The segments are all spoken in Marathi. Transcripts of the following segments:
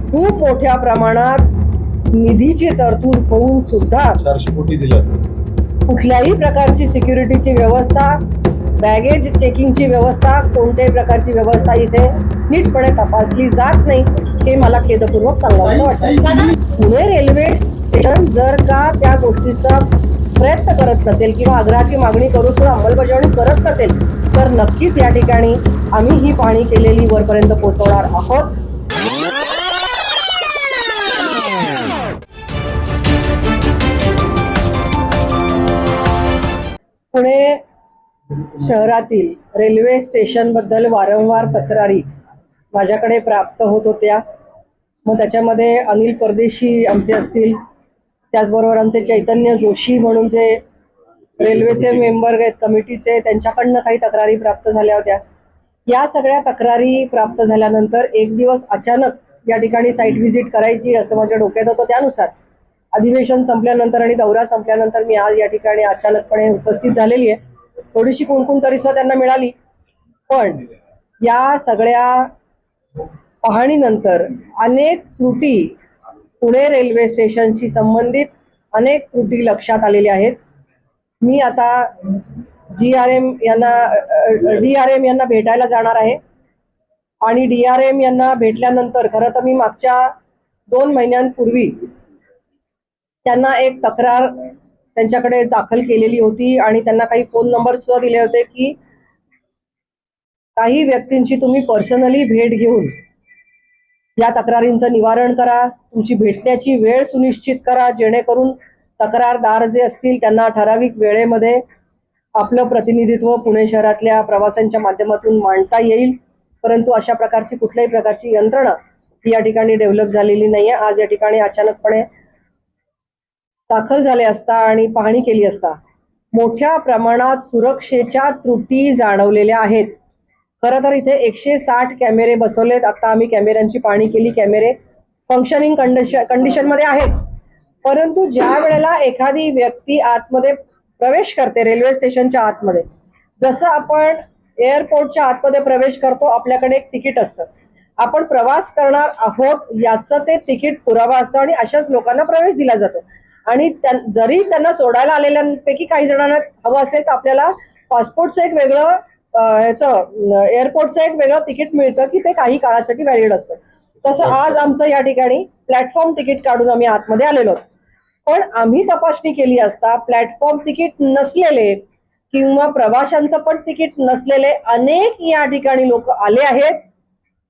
खूप मोठ्या प्रमाणात निधीची तरतूद होऊन सुद्धा 400 कोटी दिलं. कुठल्याही प्रकारची सिक्युरिटीची व्यवस्था, बॅगेज चेकिंगची व्यवस्था, कोणत्याही प्रकारची व्यवस्था इथे नीटपणे तपासली जात नाही, हे मला खेदपूर्वक सांगावंसं वाटतं. पुणे रेल्वे स्टेशन जर का त्या गोष्टीचा प्रयत्न करत नसेल किंवा आग्रहाची मागणी करून सुद्धा अंमलबजावणी करत नसेल, तर नक्कीच या ठिकाणी आम्ही ही पाहणी केलेली वरपर्यंत पोहोचवणार आहोत. पुणे शहरातील रेल्वे स्टेशन बद्दल वारंवार तक्रारी माझ्याकडे प्राप्त होत होत्या. मग त्याच्यामध्ये अनिल परदेशी आमचे असतील, त्याचबरोबर आमचे चैतन्य जोशी म्हणून जे रेल्वेचे मेंबर आहेत कमिटीचे, त्यांच्याकडनं काही तक्रारी प्राप्त झाल्या होत्या. या सगळ्या तक्रारी प्राप्त झाल्यानंतर एक दिवस अचानक या ठिकाणी साईट व्हिजिट करायची असं माझ्या डोक्यात होतं. त्यानुसार अधिवेशन संपल्यानंतर आणि दौरा संपल्यानंतर मी आज या ठिकाणी अचानकपणे उपस्थित झालेली आहे. थोडीशी कुणकुण तरी सुद्धा त्यांना मिळाली, पण या सगळ्या पाहणीनंतर अनेक त्रुटी, पुणे रेल्वे स्टेशनशी संबंधित अनेक त्रुटी लक्षात आलेल्या आहेत. मी आता DRM यांना भेटायला जाणार आहे आणि DRM यांना भेटल्यानंतर खरं तर मी मागच्या 2 महिन्यांपूर्वी त्यांना एक तक्रार त्यांच्याकडे दाखल केलेली होती आणि त्यांना काही फोन नंबर सुद्धा दिले होते की काही व्यक्तींची तुम्ही पर्सनली भेट घेऊन या तक्रारींचं निवारण करा, तुमची भेटण्याची वेळ सुनिश्चित करा, जेणेकरून तक्रारदार जे असतील त्यांना ठराविक वेळेमध्ये आपलं प्रतिनिधित्व पुणे शहरातल्या प्रवाशांच्या माध्यमातून मांडता येईल. परंतु अशा प्रकारची कुठल्याही प्रकारची यंत्रणा ही या ठिकाणी डेव्हलप झालेली नाहीये. आज या ठिकाणी अचानकपणे दाखल झाले असता आणि पाहणी केली असता मोठ्या प्रमाणात सुरक्षेच्या त्रुटी जाणवलेल्या आहेत. खरं तर इथे 160 कॅमेरे बसवलेत. आता आम्ही कॅमेऱ्यांची पाहणी केली. कॅमेरे फंक्शनिंग कंडिशनमध्ये आहेत, परंतु ज्या वेळेला एखादी व्यक्ती आतमध्ये प्रवेश करते रेल्वे स्टेशनच्या आतमध्ये, जसं आपण एअरपोर्टच्या आतमध्ये प्रवेश करतो, आपल्याकडे एक तिकीट असतं, आपण प्रवास करणार आहोत याचं ते तिकीट पुरावा असतो आणि अशाच लोकांना प्रवेश दिला जातो. आणि जरी त्यांना सोडायला आलेल्यांपैकी काही जणांना हवं असेल तर आपल्याला पासपोर्टचं एक वेगळं एअरपोर्टचं एक वेगळं तिकीट मिळतं की ते काही काळासाठी व्हॅलिड असतं. तसं आज आमचं या ठिकाणी प्लॅटफॉर्म तिकीट काढून आम्ही आतमध्ये आलेलो. पण आम्ही तपासणी केली असता प्लॅटफॉर्म तिकीट नसलेले किंवा प्रवाशांचं पण तिकीट नसलेले अनेक या ठिकाणी लोक आले आहेत.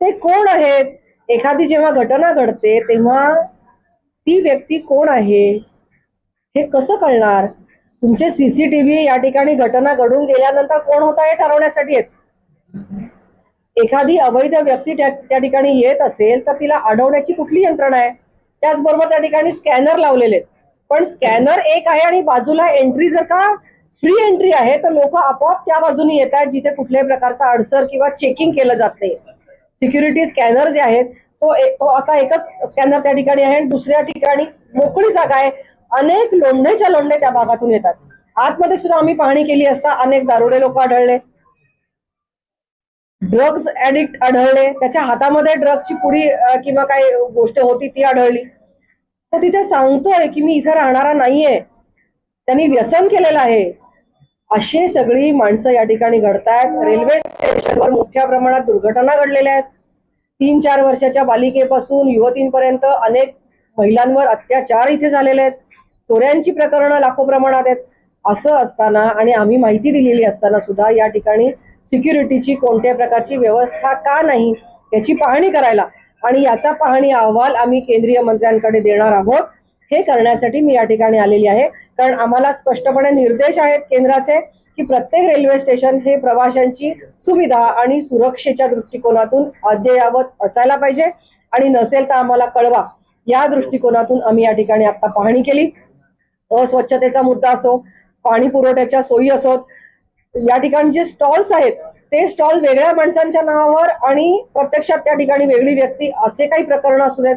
ते कोण आहेत? एखादी जेव्हा घटना घडते तेव्हा ती व्यक्ती कोण आहे हे कसं कळणार? तुमचे CCTV या ठिकाणी घटना घडून गेल्यानंतर कोण होता हे ठरवण्यासाठी आहेत. एखादी अवैध व्यक्ती त्या ठिकाणी येत असेल तर तिला अडवण्याची कुठली यंत्रणा आहे? त्याचबरोबर त्या ठिकाणी स्कॅनर लावलेले, पण स्कॅनर एक आहे आणि बाजूला एंट्री जर का फ्री एंट्री आहे तर लोक आपोआप त्या बाजूने येत आहेत जिथे कुठल्याही प्रकारचा अडसर किंवा चेकिंग केलं जात नाही. सिक्युरिटी स्कॅनर जे आहेत तो असा एकच स्कॅनर त्या ठिकाणी आहे आणि दुसऱ्या ठिकाणी मोकळी जागा आहे. अनेक लोंढेच्या लोंढे त्या भागातून येतात. आतमध्ये सुद्धा आम्ही पाहणी केली असता अनेक दारुडे लोक आढळले, ड्रग्ज ऍडिक्ट आढळले, त्याच्या हातामध्ये ड्रगची पुडी किंवा काही गोष्ट होती ती आढळली. तो तिथे सांगतोय की मी इथे राहणारा नाहीये, त्यांनी व्यसन केलेलं आहे. अशी सगळी माणसं या ठिकाणी घडतायत. रेल्वे स्टेशनवर मोठ्या प्रमाणात दुर्घटना घडलेल्या आहेत. 3-4 वर्षाच्या बालिकेपासून युवतींपर्यंत अनेक महिलांवर अत्याचार इथे झालेले आहेत. चोऱ्यांची प्रकरणं लाखो प्रमाणात आहेत. असं असताना आणि आम्ही माहिती दिलेली असताना सुद्धा या ठिकाणी सिक्युरिटीची कोणत्या प्रकारची व्यवस्था का नाही याची पाहणी करायला आणि याचा पाहणी अहवाल आम्ही केंद्रीय मंत्र्यांकडे देणार आहोत. हे करण्यासाठी मी या ठिकाणी आलेली आहे, कारण आम्हाला स्पष्टपणे निर्देश आहेत केंद्राचे की प्रत्येक रेल्वे स्टेशन हे प्रवाशांची सुविधा आणि सुरक्षेच्या दृष्टिकोनातून अद्ययावत असायला पाहिजे आणि नसेल तर आम्हाला कळवा. या दृष्टिकोनातून आम्ही या ठिकाणी आता पाहणी केली. अस्वच्छतेचा मुद्दा असो, पाणी पुरवठ्याच्या सोयी असोत, या ठिकाणी जे स्टॉल्स आहेत ते स्टॉल वेगळ्या माणसांच्या नावावर आणि प्रत्यक्षात त्या ठिकाणी वेगळी व्यक्ती असे काही प्रकरण असू देत.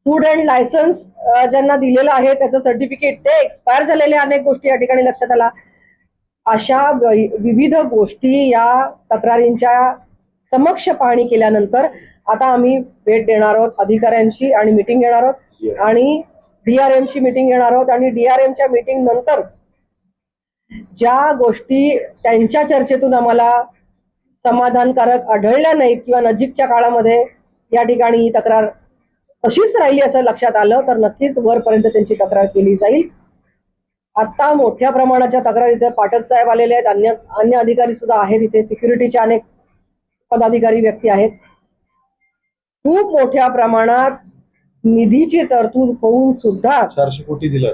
फूड अँड लायसन्स ज्यांना दिलेलं आहे त्याचं सर्टिफिकेट ते एक्सपायर झालेले अनेक गोष्टी या ठिकाणी लक्षात आला. अशा विविध गोष्टी या तक्रारींच्या समक्ष पाहणी केल्यानंतर आता आम्ही भेट देणार आहोत अधिकाऱ्यांशी आणि मीटिंग घेणार आहोत आणि DRM ची मीटिंग घेणार आहोत आणि DRMच्या मीटिंग नंतर ज्या गोष्टी त्यांच्या चर्चेतून आम्हाला समाधानकारक आढळल्या नाहीत किंवा नजीकच्या काळामध्ये या ठिकाणी ही तक्रार तशीच राहिली असं लक्षात आलं तर नक्कीच वरपर्यंत त्यांची तक्रार केली जाईल. आता मोठ्या प्रमाणाच्या तक्रार इथे पाठक साहेब आलेले आहेत, अन्य अधिकारी सुद्धा आहेत, इथे सिक्युरिटीचे अनेक पदाधिकारी व्यक्ती आहेत. खूप मोठ्या प्रमाणात निधीची तरतूद होऊन सुद्धा 400 कोटी दिला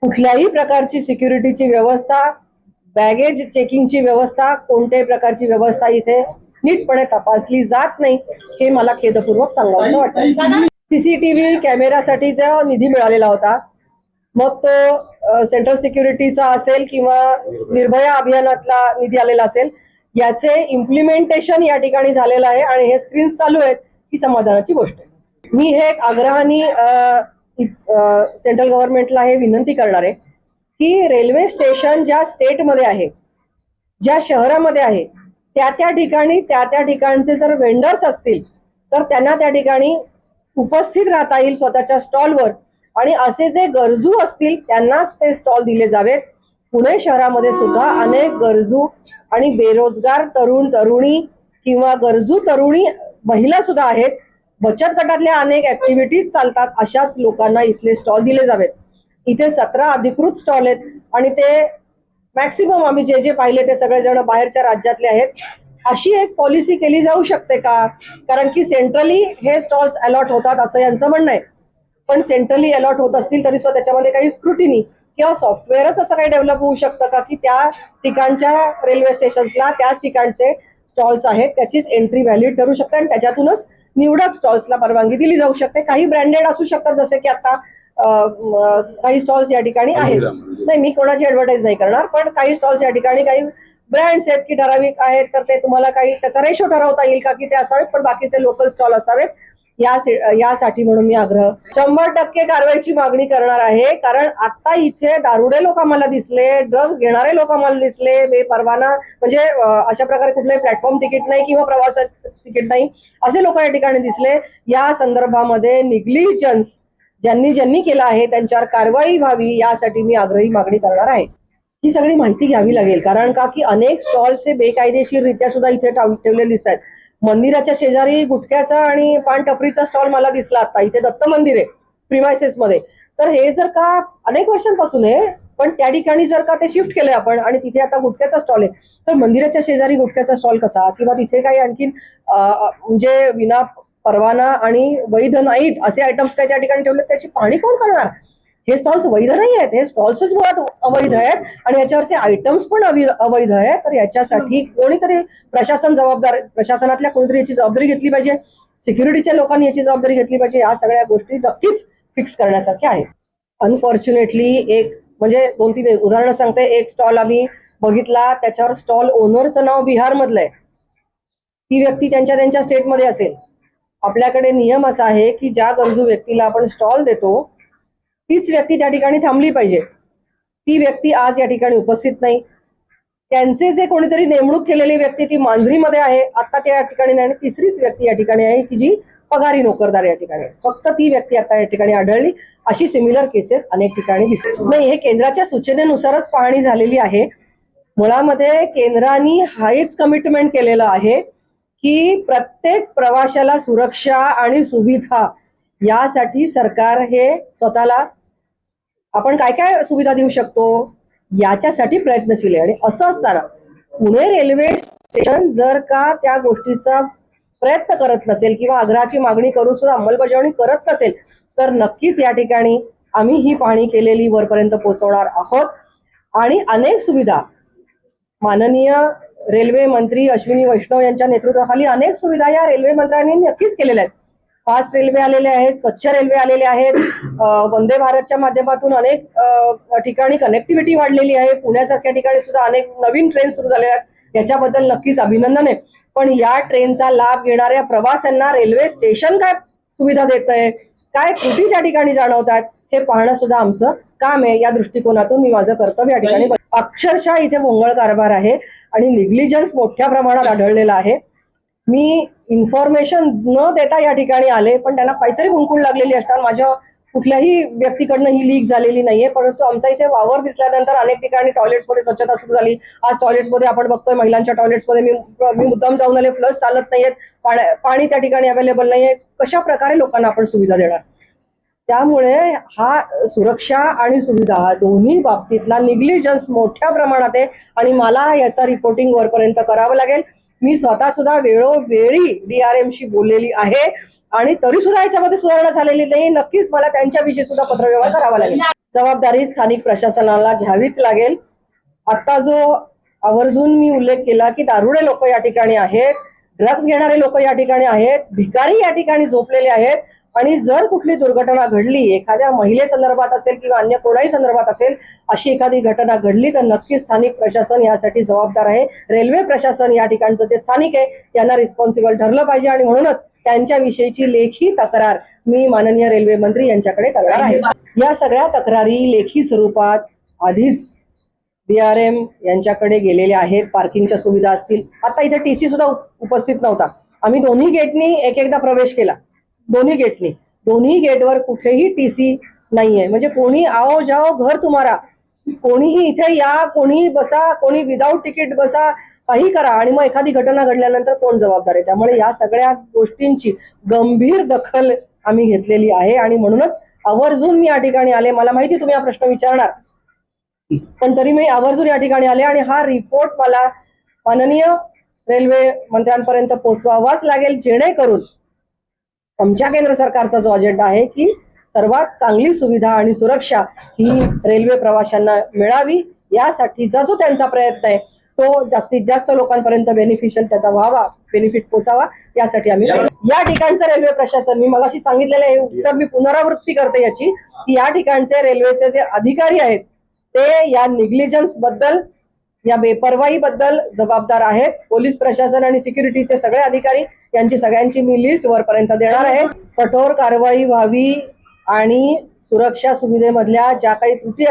कुठल्याही प्रकारची सिक्युरिटीची व्यवस्था, बॅगेज चेकिंगची व्यवस्था, कोणत्याही प्रकारची व्यवस्था इथे नीटपणे तपासली जात नाही, हे मला खेदपूर्वक सांगावंसं वाटतं. CCTV कॅमेरासाठीचा निधी मिळालेला होता, मग तो सेंट्रल सिक्युरिटीचा असेल किंवा निर्भया अभियानातला निधी आलेला असेल, याचे इम्प्लिमेंटेशन या ठिकाणी झालेलं आहे आणि हे स्क्रीन्स चालू आहेत, ही समाधानाची गोष्ट आहे. मी हे एक आग्रहाने सेंट्रल गव्हर्नमेंटला हे विनंती करणार आहे की रेल्वे स्टेशन ज्या स्टेटमध्ये आहे, ज्या शहरामध्ये आहे, त्या ठिकाणी त्या ठिकाणचे जर वेंडर्स असतील तर त्यांना त्या ठिकाणी उपस्थित राहता येईल स्वतःच्या स्टॉलवर आणि असे जे गरजू असतील त्यांनाच ते स्टॉल दिले जावेत. पुणे शहरामध्ये सुद्धा अनेक गरजू आणि बेरोजगार तरुणी किंवा गरजू तरुणी महिला सुद्धा आहेत. बचत गटातल्या अनेक ऍक्टिव्हिटीज चालतात, अशाच लोकांना इथले स्टॉल दिले जावेत. इथे 17 अधिकृत स्टॉल आहेत आणि ते मॅक्सिमम आम्ही जे पाहिले ते सगळेजण बाहेरच्या राज्यातले आहेत. अशी एक पॉलिसी केली जाऊ शकते का? कारण की सेंट्रली हे स्टॉल्स अलॉट होतात असं यांचं म्हणणं आहे, पण सेंट्रली अलॉट होत असतील तरी सुद्धा त्याच्यामध्ये काही स्क्रुटिनी किंवा सॉफ्टवेअरच असं काही डेव्हलप होऊ शकतं का की त्या ठिकाणच्या रेल्वे स्टेशन्सला त्याच ठिकाणचे स्टॉल्स आहेत त्याचीच एंट्री व्हॅलिड ठरू शकते आणि त्याच्यातूनच निवडक स्टॉल्सला परवानगी दिली जाऊ शकते. काही ब्रँडेड असू शकतात, जसे की आता काही स्टॉल्स या ठिकाणी आहेत. नाही, मी कोणाची ऍडव्हर्टाईज नाही करणार, पण काही स्टॉल्स या ठिकाणी काही ब्रँड्स आहेत की ठराविक आहेत, तर ते तुम्हाला काही त्याचा रेशो ठरवता येईल का की ते असावेत पण बाकीचे लोकल स्टॉल असावेत, यासाठी म्हणून मी आग्रह 100% कारवाईची मागणी करणार आहे. कारण आता इथे दारुडे लोक आम्हाला दिसले, ड्रग्ज घेणारे लोक आम्हाला दिसले, बेपरवाना म्हणजे अशा प्रकारे कुठलंही प्लॅटफॉर्म तिकीट नाही किंवा प्रवासाचं तिकीट नाही असे लोक या ठिकाणी दिसले. या संदर्भामध्ये निग्लिजन्स ज्यांनी केला आहे त्यांच्यावर कारवाई व्हावी यासाठी मी आग्रही मागणी करणार आहे. ही सगळी माहिती घ्यावी लागेल, कारण का की अनेक स्टॉल्स हे बेकायदेशीररित्या सुद्धा इथे ठेवलेले दिसत आहेत. मंदिराच्या शेजारी गुटख्याचा आणि पान टपरीचा स्टॉल मला दिसला आता, इथे दत्त मंदिर आहे प्रिमायसेस मध्ये. तर हे जर का अनेक वर्षांपासून आहे, पण त्या ठिकाणी जर का ते शिफ्ट केलंय आपण आणि तिथे आता गुटख्याचा स्टॉल आहे, तर मंदिराच्या शेजारी गुटख्याचा स्टॉल कसा? किंवा तिथे काही आणखीन म्हणजे विना परवाना आणि वैध नाहीत असे आयटम्स काही त्या ठिकाणी ठेवले, त्याची पाहणी कोण करणार? हे स्टॉल्स वैध नाही आहेत, हे स्टॉल्सच मुळात अवैध आहेत आणि याच्यावरचे आयटम्स पण अवैध आहेत. तर याच्यासाठी कोणीतरी प्रशासनातल्या कोणीतरी याची जबाबदारी घेतली पाहिजे, सिक्युरिटीच्या लोकांनी याची जबाबदारी घेतली पाहिजे. या सगळ्या गोष्टी नक्कीच फिक्स करण्यासारख्या आहेत. अनफॉर्च्युनेटली एक म्हणजे 2-3 उदाहरणं सांगते. एक स्टॉल आम्ही बघितला, त्याच्यावर स्टॉल ओनरचं नाव बिहार मधलं आहे. ती व्यक्ती त्यांच्या स्टेटमध्ये असेल. आपल्याकडे नियम असा आहे की ज्या गरजू व्यक्तीला आपण स्टॉल देतो तीच व्यक्ती त्या ठिकाणी थांबली पाहिजे. ती व्यक्ती आज या ठिकाणी उपस्थित नाही. त्यांचे जे कोणीतरी नेमणूक केलेली व्यक्ती ती मांजरीमध्ये आहे, आता त्या ठिकाणी नाही. तिसरीच व्यक्ती या ठिकाणी आहे की जी पगारी नोकरदार या ठिकाणी, फक्त ती व्यक्ती आता या ठिकाणी आढळली. अशी सिमिलर केसेस अनेक ठिकाणी दिसतात. नाही, हे केंद्राच्या सूचनेनुसारच पाहणी झालेली आहे. मुळामध्ये केंद्राने हाच कमिटमेंट केलेलं आहे की प्रत्येक प्रवाशाला सुरक्षा आणि सुविधा यासाठी सरकार हे स्वतःला आपण काय काय सुविधा देऊ शकतो याच्यासाठी प्रयत्नशील आहे. आणि असं असताना पुणे रेल्वे स्टेशन जर का त्या गोष्टीचा प्रयत्न करत नसेल किंवा आग्रहाची मागणी करून सुद्धा अंमलबजावणी करत नसेल तर नक्कीच या ठिकाणी आम्ही ही पाहणी केलेली वरपर्यंत पोहोचवणार आहोत. आणि अनेक सुविधा माननीय रेल्वे मंत्री अश्विनी वैष्णव यांच्या नेतृत्वाखाली अनेक सुविधा या रेल्वे मंत्र्यांनी नक्कीच केलेल्या आहेत. फास्ट रेल्वे आलेले आहेत, स्वच्छ रेल्वे आलेले आहेत, वंदे भारतच्या माध्यमातून अनेक ठिकाणी कनेक्टिव्हिटी वाढलेली आहे. पुण्यासारख्या ठिकाणी सुद्धा अनेक नवीन ट्रेन सुरू झालेल्या आहेत, याच्याबद्दल नक्कीच अभिनंदन आहे. पण या ट्रेनचा लाभ घेणाऱ्या प्रवाशांना रेल्वे स्टेशन काय सुविधा देत आहे, काय त्रुटी त्या ठिकाणी जाणवतात हे पाहणं सुद्धा आमचं काम आहे. या दृष्टिकोनातून मी माझं कर्तव्य या ठिकाणी अक्षरशः इथे भोंगळ कारभार आहे आणि निग्लिजन्स मोठ्या प्रमाणात आढळलेला आहे. मी इन्फॉर्मेशन न देता या ठिकाणी आले, पण त्यांना काहीतरी कुणकुण लागलेली असणार. माझ्या कुठल्याही व्यक्तीकडनं ही लीक झालेली नाहीये, परंतु आमचा इथे वावर दिसल्यानंतर अनेक ठिकाणी टॉयलेट्समध्ये स्वच्छता सुरू झाली. आज टॉयलेट्समध्ये आपण बघतोय, महिलांच्या टॉयलेट्समध्ये मी मुद्दाम जाऊन आले, फ्लश चालत नाहीयेत, पाणी त्या ठिकाणी अवेलेबल नाहीये. कशा प्रकारे लोकांना आपण सुविधा देणार? त्यामुळे हा सुरक्षा आणि सुविधा दोन्ही बाबतीतला निग्लिजन्स मोठ्या प्रमाणात आहे आणि मला याचा रिपोर्टिंग वरपर्यंत करावं लागेल. मी स्वतः सुद्धा वेळोवेळी DRMशी बोललेली आहे आणि तरी सुद्धा याच्यामध्ये सुधारणा झालेली नाही. नक्कीच मला त्यांच्याविषयी सुद्धा पत्रव्यवहार करावा लागेल. जबाबदारी स्थानिक प्रशासनाला घ्यावीच लागेल. आता जो आवर्जून मी उल्लेख केला की दारुडे लोक या ठिकाणी आहेत, ड्रग्ज घेणारे लोक या ठिकाणी आहेत, भिकारी या ठिकाणी झोपलेले आहेत आणि जर कुठली दुर्घटना घडली, एखाद्या महिलेसंदर्भात असेल किंवा अन्य कोणाही संदर्भात असेल, अशी एखादी घटना घडली तर नक्कीच स्थानिक प्रशासन यासाठी जबाबदार आहे. रेल्वे प्रशासन या ठिकाणचं जे स्थानिक आहे यांना रिस्पॉन्सिबल ठरलं पाहिजे आणि म्हणूनच त्यांच्याविषयीची लेखी तक्रार मी माननीय रेल्वे मंत्री यांच्याकडे करणार आहे. या सगळ्या तक्रारी लेखी स्वरूपात आधीच DRM यांच्याकडे गेलेल्या आहेत. पार्किंगच्या सुविधा असतील, आता इथे TC सुद्धा उपस्थित नव्हता. आम्ही दोन्ही गेटनी एकदा प्रवेश केला, दोन्ही गेटवर कुठेही TC नाहीये. म्हणजे कोणी आओ जाओ घर तुम्हारा, कोणीही इथे या, कोणी बसा, कोणी विदाऊट तिकीट बसा, काही करा आणि मग एखादी घटना घडल्यानंतर कोण जबाबदार आहे? त्यामुळे या सगळ्या गोष्टींची गंभीर दखल आम्ही घेतलेली आहे आणि म्हणूनच आवर्जून मी या ठिकाणी आले. मला माहिती तुम्ही हा प्रश्न विचारणार, पण तरी मी आवर्जून या ठिकाणी आले आणि हा रिपोर्ट मला माननीय रेल्वे मंत्र्यांपर्यंत पोहोचवावाच लागेल, जेणेकरून आमच्या केंद्र सरकारचा जो अजेंडा आहे की सर्वात चांगली सुविधा आणि सुरक्षा ही रेल्वे प्रवाशांना मिळावी, यासाठीचा जो त्यांचा प्रयत्न आहे तो जास्तीत जास्त लोकांपर्यंत बेनिफिशियल त्याचा व्हावा, बेनिफिट पोचावा, यासाठी आम्ही या ठिकाणचं रेल्वे प्रशासन, मी मगाशी सांगितलेलं आहे उत्तर मी पुनरावृत्ती करते याची, की या ठिकाणचे रेल्वेचे जे अधिकारी आहेत ते या निग्लिजन्स बद्दल, या बेपरवाई बद्दल जबाबदार आहेत. पोलीस प्रशासन आणि सिक्युरिटीचे सगळे अधिकारी यांची सगळ्यांची मी लिस्ट वरपर्यंत देणार आहे. कठोर कारवाई व्हावी आणि सुरक्षा सुविधेमधल्या ज्या काही त्रुटी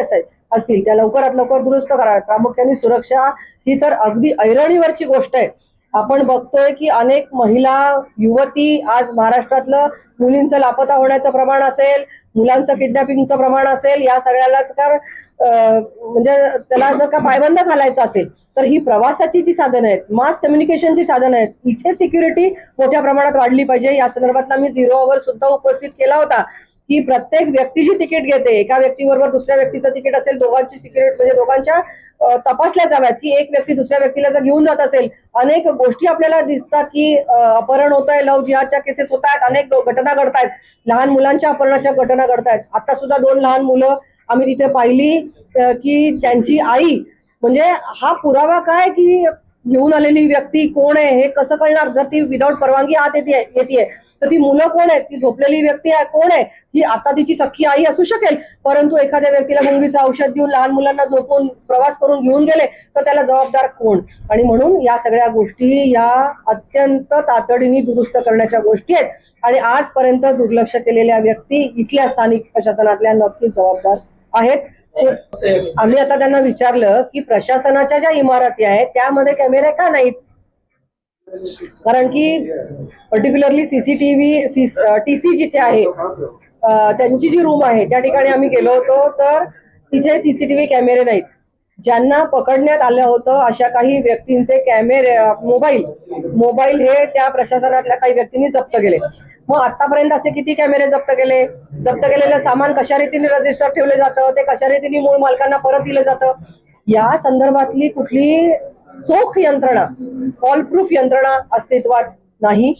असतील त्या लवकरात लवकर दुरुस्त करा. प्रामुख्याने सुरक्षा ही तर अगदी ऐरणीवरची गोष्ट आहे. आपण बघतोय की अनेक महिला, युवती आज महाराष्ट्रातलं मुलींचं लापता होण्याचं प्रमाण असेल, मुलांचं किडनॅपिंगचं प्रमाण असेल, या सगळ्यालाच म्हणजे त्याला जर का पायबंद घालायचा असेल तर ही प्रवासाची जी साधनं आहेत, मास कम्युनिकेशनची साधनं आहेत, इथे सिक्युरिटी मोठ्या प्रमाणात वाढली पाहिजे. या संदर्भातला मी 0 आवर सुद्धा उपस्थित केला होता की प्रत्येक व्यक्ती जी तिकीट घेते, एका व्यक्तीबरोबर दुसऱ्या व्यक्तीचं तिकीट असेल, दोघांची सिक्युरिटी म्हणजे दोघांच्या तपासल्या जाव्यात की एक व्यक्ती दुसऱ्या व्यक्तीला जर घेऊन जात असेल. अनेक गोष्टी आपल्याला दिसतात की अपहरण होत आहे, लव्ह जिहादच्या केसेस होत आहेत, अनेक घटना घडतायत, लहान मुलांच्या अपहरणाच्या घटना घडतायत. आता सुद्धा 2 लहान मुलं आम्ही तिथे पाहिली की त्यांची आई, म्हणजे हा पुरावा काय की घेऊन आलेली व्यक्ती कोण आहे हे कसं कळणार? जर ती विदाऊट परवानगी आत येते तर ती मुलं कोण आहेत? ती झोपलेली व्यक्ती कोण आहे? ही आता तिची सख्खी आई असू शकेल, परंतु एखाद्या व्यक्तीला गुंगीचं औषध देऊन लहान मुलांना झोपून प्रवास करून घेऊन गेले तर त्याला जबाबदार कोण? आणि म्हणून या सगळ्या गोष्टी या अत्यंत तातडीने दुरुस्त करण्याच्या गोष्टी आहेत आणि आजपर्यंत दुर्लक्ष केलेल्या व्यक्ती इथल्या स्थानिक प्रशासनातल्या नक्कीच जबाबदार आहेत. आम्ही आता त्यांना विचारलं की प्रशासनाच्या ज्या इमारती आहेत त्यामध्ये कॅमेरे का नाहीत? कारण की पर्टिक्युलरली TC जिथे आहे त्यांची जी रूम आहे त्या ठिकाणी आम्ही गेलो होतो तर तिथे CCTV कॅमेरे नाहीत. ज्यांना पकडण्यात आलं होतं अशा काही व्यक्तींचे कॅमेरे, मोबाईल हे त्या प्रशासनातल्या काही व्यक्तींनी जप्त केले. मग आतापर्यंत असे किती कॅमेरे जप्त केले? जप्त केलेलं सामान कशा रीतीने रजिस्टर ठेवलं जातं, ते कशा रीतीने मूळ मालकांना परत दिलं जातं, या संदर्भातली कुठली चोख यंत्रणा, कॉल प्रूफ यंत्रणा अस्तित्वात नाही.